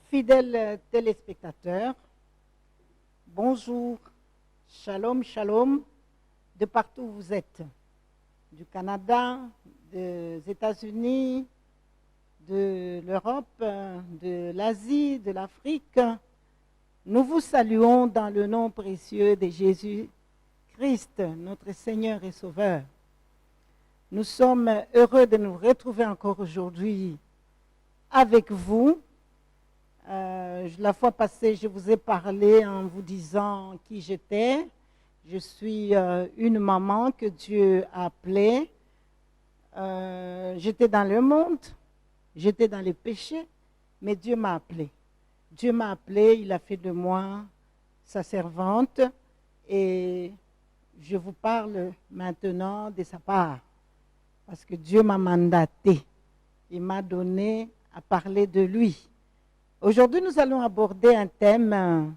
Fidèles téléspectateurs, bonjour, shalom, shalom, de partout où vous êtes, du Canada, des États-Unis, de l'Europe, de l'Asie, de l'Afrique. Nous vous saluons dans le nom précieux de Jésus-Christ, notre Seigneur et Sauveur. Nous sommes heureux de nous retrouver encore aujourd'hui avec vous. La fois passée, je vous ai parlé en vous disant qui j'étais. Je suis une maman que Dieu a appelée. J'étais dans le monde, j'étais dans les péchés, mais Dieu m'a appelée. Dieu m'a appelée, il a fait de moi sa servante et je vous parle maintenant de sa part. Parce que Dieu m'a mandaté, il m'a donné à parler de lui. Aujourd'hui, nous allons aborder un thème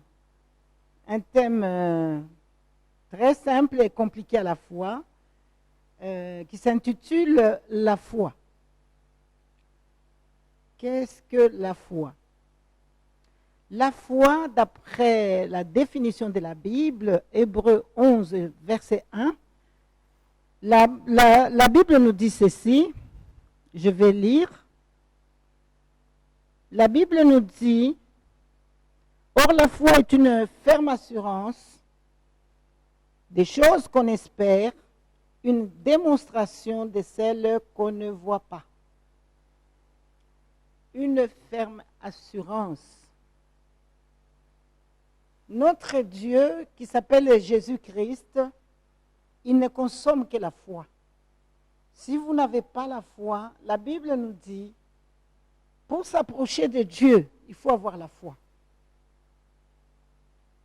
très simple et compliqué à la fois, qui s'intitule « La foi ». Qu'est-ce que la foi? La foi, d'après la définition de la Bible, Hébreux 11, verset 1, la Bible nous dit ceci, je vais lire. La Bible nous dit, « Or la foi est une ferme assurance des choses qu'on espère, une démonstration de celles qu'on ne voit pas. » Une ferme assurance. Notre Dieu, qui s'appelle Jésus-Christ, il ne consomme que la foi. Si vous n'avez pas la foi, la Bible nous dit, pour s'approcher de Dieu, il faut avoir la foi.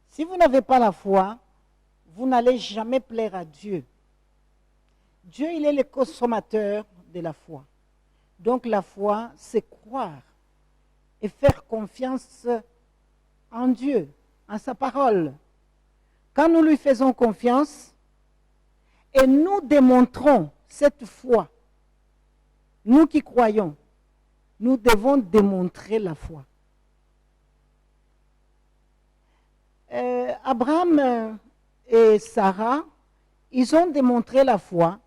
Si vous n'avez pas la foi, vous n'allez jamais plaire à Dieu. Dieu, il est le consommateur de la foi. Donc la foi, c'est croire et faire confiance en Dieu, en sa parole. Quand nous lui faisons confiance et nous démontrons cette foi, nous qui croyons, nous devons démontrer la foi. Abraham et Sarah, ils ont démontré la foi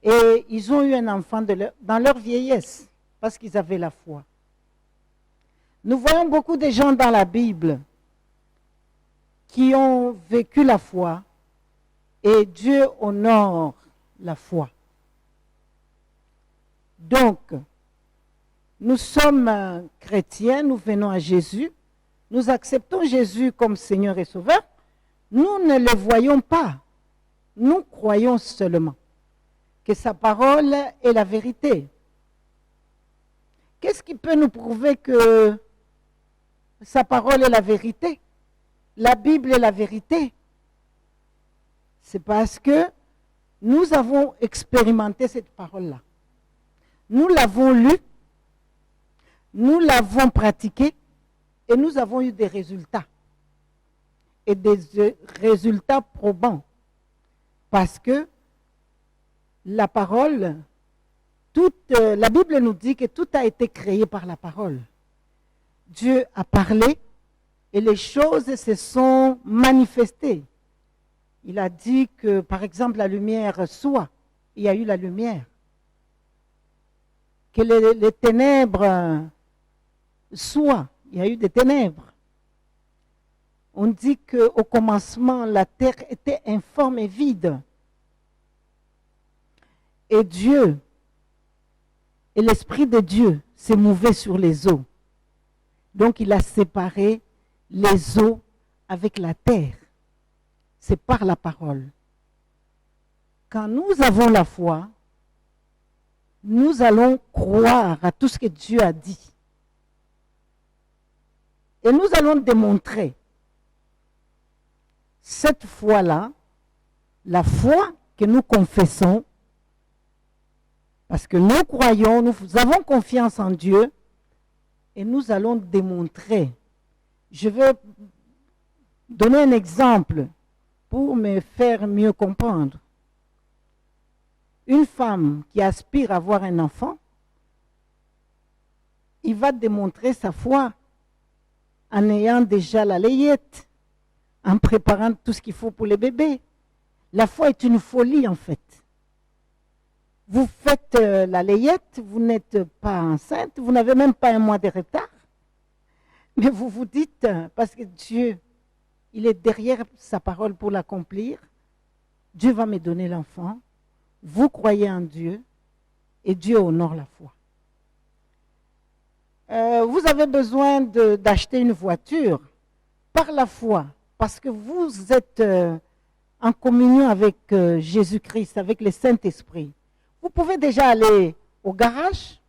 et ils ont eu un enfant dans leur vieillesse parce qu'ils avaient la foi. Nous voyons beaucoup de gens dans la Bible qui ont vécu la foi et Dieu honore la foi. Donc, nous sommes chrétiens, nous venons à Jésus, nous acceptons Jésus comme Seigneur et Sauveur, nous ne le voyons pas, nous croyons seulement que sa parole est la vérité. Qu'est-ce qui peut nous prouver que sa parole est la vérité? La Bible est la vérité. C'est parce que nous avons expérimenté cette parole-là. Nous l'avons lue, nous l'avons pratiquée et nous avons eu des résultats. Et des résultats probants. Parce que la parole, la Bible nous dit que tout a été créé par la parole. Dieu a parlé et les choses se sont manifestées. Il a dit que, par exemple, la lumière soit. Il y a eu la lumière. Que les ténèbres soient. Il y a eu des ténèbres. On dit qu'au commencement, la terre était informe et vide. Et Dieu, et l'Esprit de Dieu s'est mouvé sur les eaux. Donc il a séparé les eaux avec la terre. C'est par la parole. Quand nous avons la foi, nous allons croire à tout ce que Dieu a dit. Et nous allons démontrer cette foi-là, la foi que nous confessons, parce que nous croyons, nous avons confiance en Dieu, et nous allons démontrer. Je vais donner un exemple pour me faire mieux comprendre. Une femme qui aspire à avoir un enfant, il va démontrer sa foi en ayant déjà la layette, en préparant tout ce qu'il faut pour les bébés. La foi est une folie en fait. Vous faites la layette, vous n'êtes pas enceinte, vous n'avez même pas un mois de retard. Mais vous vous dites, parce que Dieu, il est derrière sa parole pour l'accomplir, Dieu va me donner l'enfant, vous croyez en Dieu et Dieu honore la foi. Vous avez besoin d'acheter une voiture par la foi, parce que vous êtes en communion avec Jésus-Christ, avec le Saint-Esprit. Vous pouvez déjà aller au garage,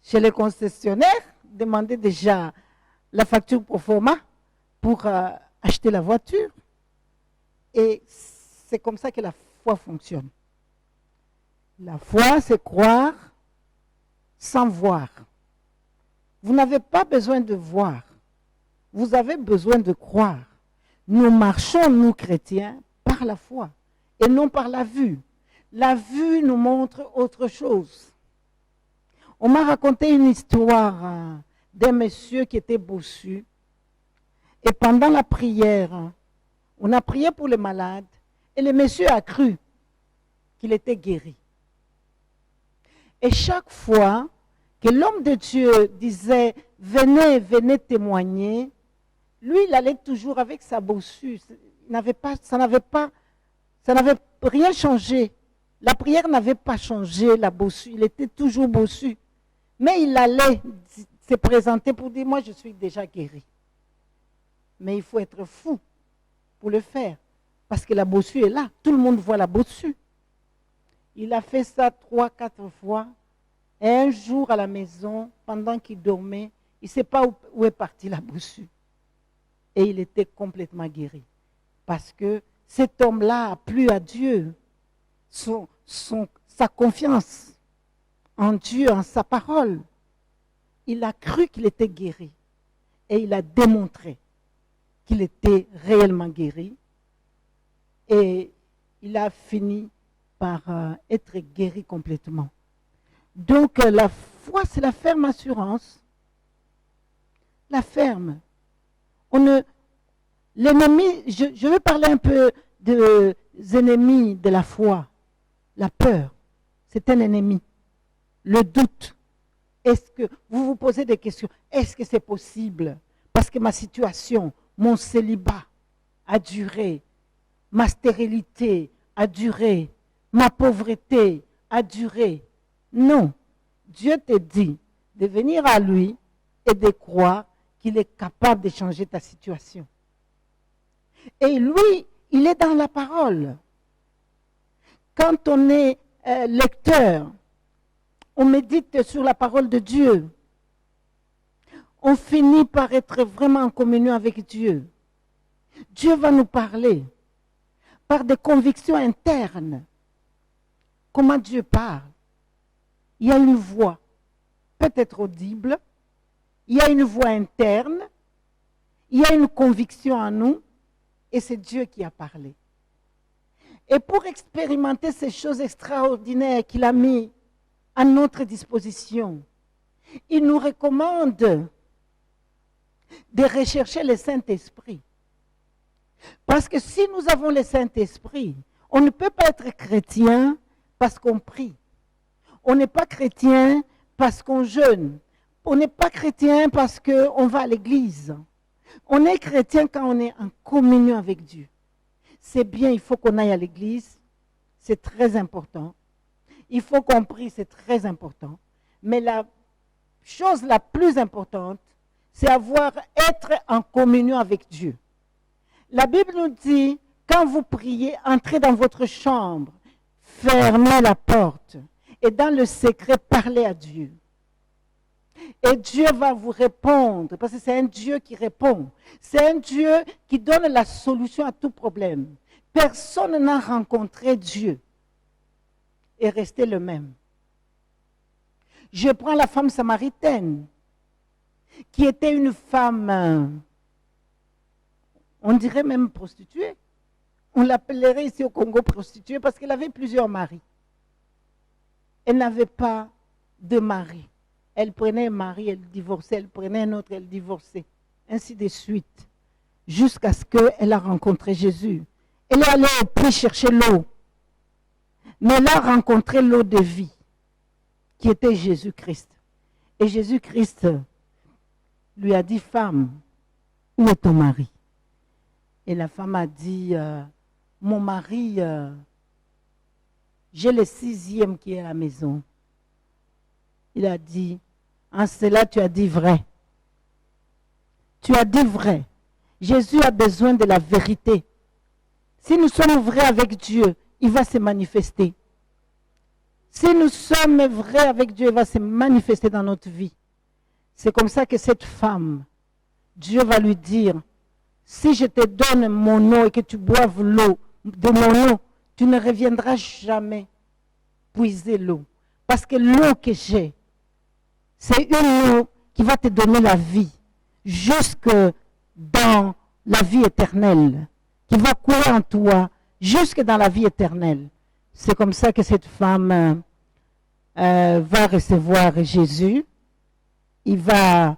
chez les concessionnaires, demander déjà la facture pro forma pour acheter la voiture. Et c'est comme ça que la foi fonctionne. La foi, c'est croire sans voir. Vous n'avez pas besoin de voir. Vous avez besoin de croire. Nous marchons, nous chrétiens, par la foi et non par la vue. La vue nous montre autre chose. On m'a raconté une histoire d'un monsieur qui était bossu. Et pendant la prière, on a prié pour le malade et le monsieur a cru qu'il était guéri. Et chaque fois que l'homme de Dieu disait « Venez, venez témoigner », lui, il allait toujours avec sa bossue. Ça n'avait rien changé. La prière n'avait pas changé la bossue. Il était toujours bossu. Mais il allait se présenter pour dire « Moi, je suis déjà guéri ». Mais il faut être fou pour le faire. Parce que la bossue est là. Tout le monde voit la bossue. Il a fait ça 3, 4 fois. Et un jour à la maison, pendant qu'il dormait, il ne sait pas où est partie la bossue. Et il était complètement guéri. Parce que cet homme-là a plu à Dieu. Sa confiance en Dieu, en sa parole. Il a cru qu'il était guéri. Et il a démontré qu'il était réellement guéri. Et il a fini par être guéri complètement. Donc la foi, c'est la ferme assurance. La ferme. L'ennemi, je vais parler un peu des ennemis de la foi. La peur, c'est un ennemi. Le doute. Est-ce que vous vous posez des questions? Est-ce que c'est possible? Parce que ma situation, mon célibat a duré, ma stérilité a duré, ma pauvreté a duré. Non, Dieu te dit de venir à lui et de croire qu'il est capable de changer ta situation. Et lui, il est dans la parole. Quand on est lecteur, on médite sur la parole de Dieu. On finit par être vraiment en communion avec Dieu. Dieu va nous parler par des convictions internes. Comment Dieu parle? Il y a une voix, peut-être audible, il y a une voix interne, il y a une conviction en nous, et c'est Dieu qui a parlé. Et pour expérimenter ces choses extraordinaires qu'il a mis à notre disposition, il nous recommande de rechercher le Saint-Esprit. Parce que si nous avons le Saint-Esprit, on ne peut pas être chrétien parce qu'on prie. On n'est pas chrétien parce qu'on jeûne. On n'est pas chrétien parce qu'on va à l'église. On est chrétien quand on est en communion avec Dieu. C'est bien, il faut qu'on aille à l'église. C'est très important. Il faut qu'on prie, c'est très important. Mais la chose la plus importante, c'est être en communion avec Dieu. La Bible nous dit, quand vous priez, entrez dans votre chambre, fermez la porte et dans le secret, parlez à Dieu. Et Dieu va vous répondre, parce que c'est un Dieu qui répond. C'est un Dieu qui donne la solution à tout problème. Personne n'a rencontré Dieu et resté le même. Je prends la femme samaritaine, qui était une femme, on dirait même prostituée. On l'appellerait ici au Congo prostituée parce qu'elle avait plusieurs maris. Elle n'avait pas de mari. Elle prenait un mari, elle divorçait, elle prenait un autre, elle divorçait. Ainsi de suite. Jusqu'à ce qu'elle a rencontré Jésus. Elle est allée au puits chercher l'eau. Mais elle a rencontré l'eau de vie, qui était Jésus-Christ. Et Jésus-Christ lui a dit, femme, où est ton mari? Et la femme a dit, mon mari, j'ai le 6e qui est à la maison. Il a dit, en cela tu as dit vrai. Tu as dit vrai. Jésus a besoin de la vérité. Si nous sommes vrais avec Dieu, il va se manifester. Si nous sommes vrais avec Dieu, il va se manifester dans notre vie. C'est comme ça que cette femme, Dieu va lui dire, si je te donne mon eau et que tu boives l'eau de mon eau, tu ne reviendras jamais puiser l'eau. Parce que l'eau que j'ai, c'est une eau qui va te donner la vie, jusque dans la vie éternelle, qui va couler en toi, jusque dans la vie éternelle. C'est comme ça que cette femme va recevoir Jésus. Elle va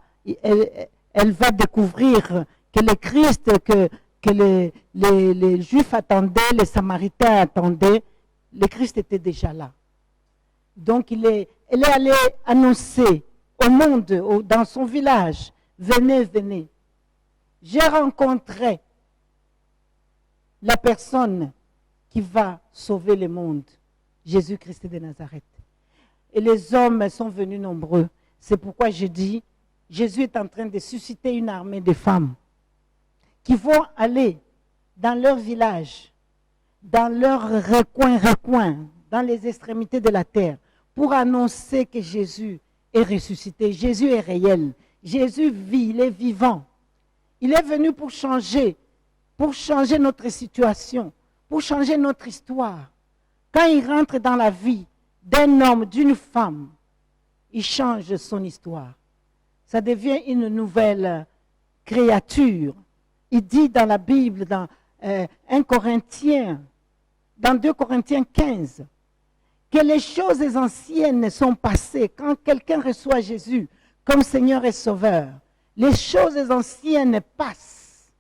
découvrir que le Christ, que les Juifs attendaient, les Samaritains attendaient, le Christ était déjà là. Donc elle est allée annoncer au monde, dans son village, venez, venez. J'ai rencontré la personne qui va sauver le monde, Jésus-Christ de Nazareth. Et les hommes sont venus nombreux. C'est pourquoi je dis, Jésus est en train de susciter une armée de femmes qui vont aller dans leur village, dans leurs recoins, dans les extrémités de la terre, pour annoncer que Jésus est ressuscité. Jésus est réel. Jésus vit, il est vivant. Il est venu pour changer notre situation, pour changer notre histoire. Quand il rentre dans la vie d'un homme, d'une femme, il change son histoire. Ça devient une nouvelle créature. Il dit dans la Bible, dans 1 Corinthiens, dans 2 Corinthiens 15, que les choses anciennes sont passées. Quand quelqu'un reçoit Jésus comme Seigneur et Sauveur, les choses anciennes passent.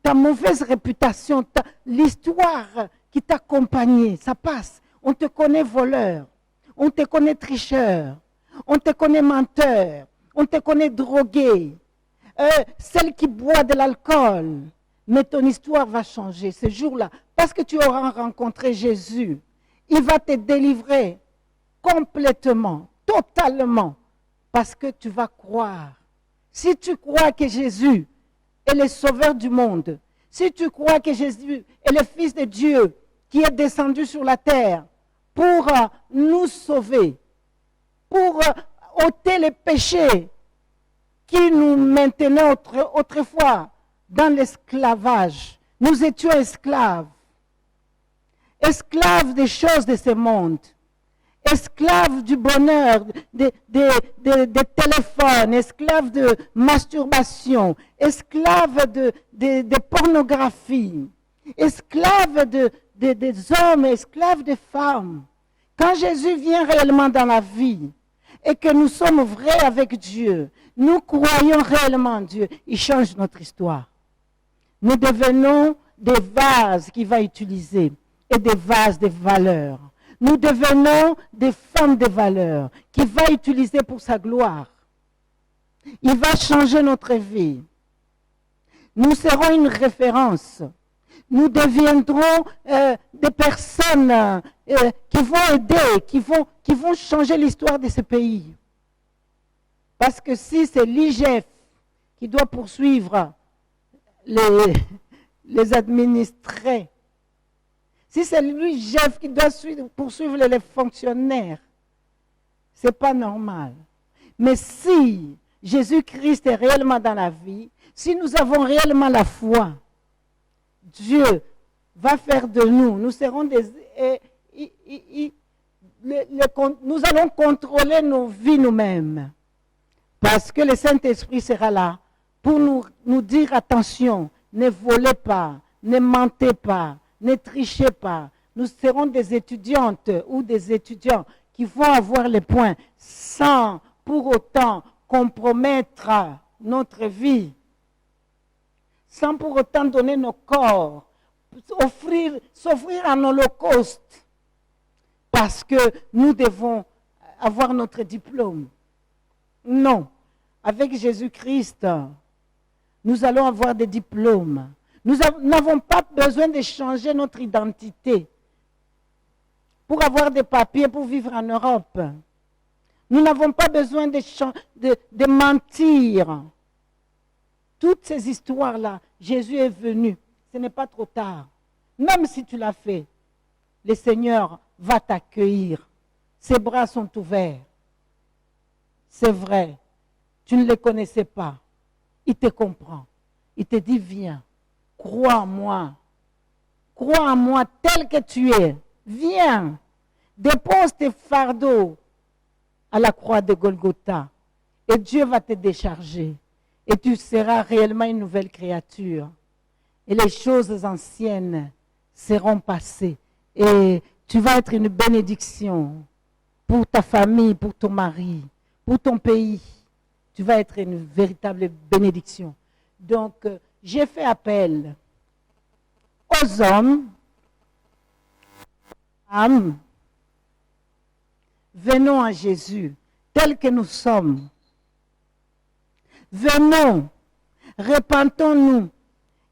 Ta mauvaise réputation, l'histoire qui t'accompagnait, ça passe. On te connaît voleur, on te connaît tricheur, on te connaît menteur, on te connaît drogué, celle qui boit de l'alcool. Mais ton histoire va changer ce jour-là, parce que tu auras rencontré Jésus. Il va te délivrer complètement, totalement, parce que tu vas croire. Si tu crois que Jésus est le sauveur du monde, si tu crois que Jésus est le Fils de Dieu qui est descendu sur la terre pour nous sauver, pour ôter les péchés qui nous maintenaient autrefois dans l'esclavage. Nous étions esclaves. Esclaves des choses de ce monde. Esclaves du bonheur, des téléphones, esclaves de masturbation, esclaves de pornographie, esclaves des hommes, esclaves des femmes. Quand Jésus vient réellement dans la vie et que nous sommes vrais avec Dieu, nous croyons réellement en Dieu, il change notre histoire. Nous devenons des vases qu'il va utiliser et des vases de valeur. Nous devenons des femmes de valeur qu'il va utiliser pour sa gloire. Il va changer notre vie. Nous serons une référence. Nous deviendrons des personnes qui vont aider, qui vont changer l'histoire de ce pays. Parce que si c'est l'IGF qui doit poursuivre les administrés, si c'est l'IGF qui doit poursuivre les fonctionnaires, ce n'est pas normal. Mais si Jésus-Christ est réellement dans la vie, si nous avons réellement la foi, Dieu va faire de nous, nous serons nous allons contrôler nos vies nous-mêmes. Parce que le Saint-Esprit sera là pour nous dire attention, ne volez pas, ne mentez pas, ne trichez pas. Nous serons des étudiantes ou des étudiants qui vont avoir les points sans pour autant compromettre notre vie, sans pour autant donner nos corps, s'offrir en holocauste, parce que nous devons avoir notre diplôme. Non, avec Jésus-Christ, nous allons avoir des diplômes. Nous n'avons pas besoin de changer notre identité pour avoir des papiers pour vivre en Europe. Nous n'avons pas besoin de mentir. Toutes ces histoires-là, Jésus est venu. Ce n'est pas trop tard. Même si tu l'as fait, le Seigneur va t'accueillir. Ses bras sont ouverts. C'est vrai, tu ne le connaissais pas. Il te comprend. Il te dit, viens, crois en moi. Crois en moi tel que tu es. Viens, dépose tes fardeaux à la croix de Golgotha. Et Dieu va te décharger. Et tu seras réellement une nouvelle créature. Et les choses anciennes seront passées. Et tu vas être une bénédiction pour ta famille, pour ton mari, pour ton pays. Tu vas être une véritable bénédiction. Donc, j'ai fait appel aux hommes, femmes, venons à Jésus, tel que nous sommes. Venons, repentons-nous.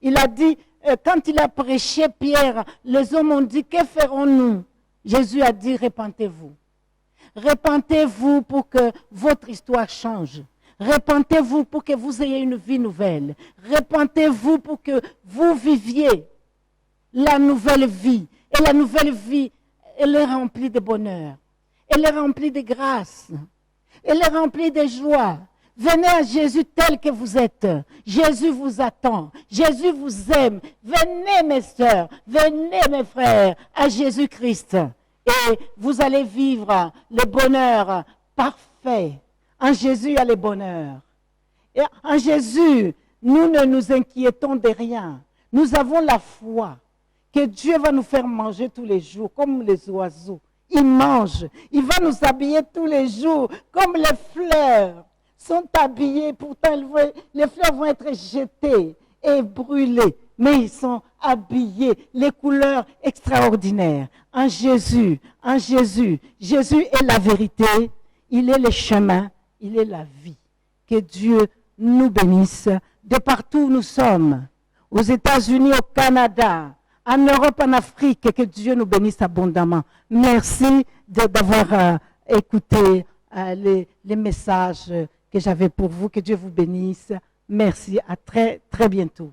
Il a dit, quand il a prêché Pierre, les hommes ont dit, que ferons-nous? Jésus a dit, repentez-vous. Repentez-vous pour que votre histoire change. Repentez-vous pour que vous ayez une vie nouvelle. Repentez-vous pour que vous viviez la nouvelle vie. Et la nouvelle vie, elle est remplie de bonheur. Elle est remplie de grâce. Elle est remplie de joie. Venez à Jésus tel que vous êtes. Jésus vous attend. Jésus vous aime. Venez mes sœurs, venez mes frères à Jésus-Christ. Et vous allez vivre le bonheur parfait. En Jésus, il y a le bonheur. Et en Jésus, nous ne nous inquiétons de rien. Nous avons la foi que Dieu va nous faire manger tous les jours, comme les oiseaux. Il mange. Il va nous habiller tous les jours, comme les fleurs sont habillées. Pourtant, les fleurs vont être jetées et brûlées. Mais ils sont habillés, les couleurs extraordinaires. En Jésus, Jésus est la vérité, il est le chemin, il est la vie. Que Dieu nous bénisse de partout où nous sommes, aux États-Unis, au Canada, en Europe, en Afrique, et que Dieu nous bénisse abondamment. Merci d'avoir écouté les messages que j'avais pour vous. Que Dieu vous bénisse. Merci. À très, très bientôt.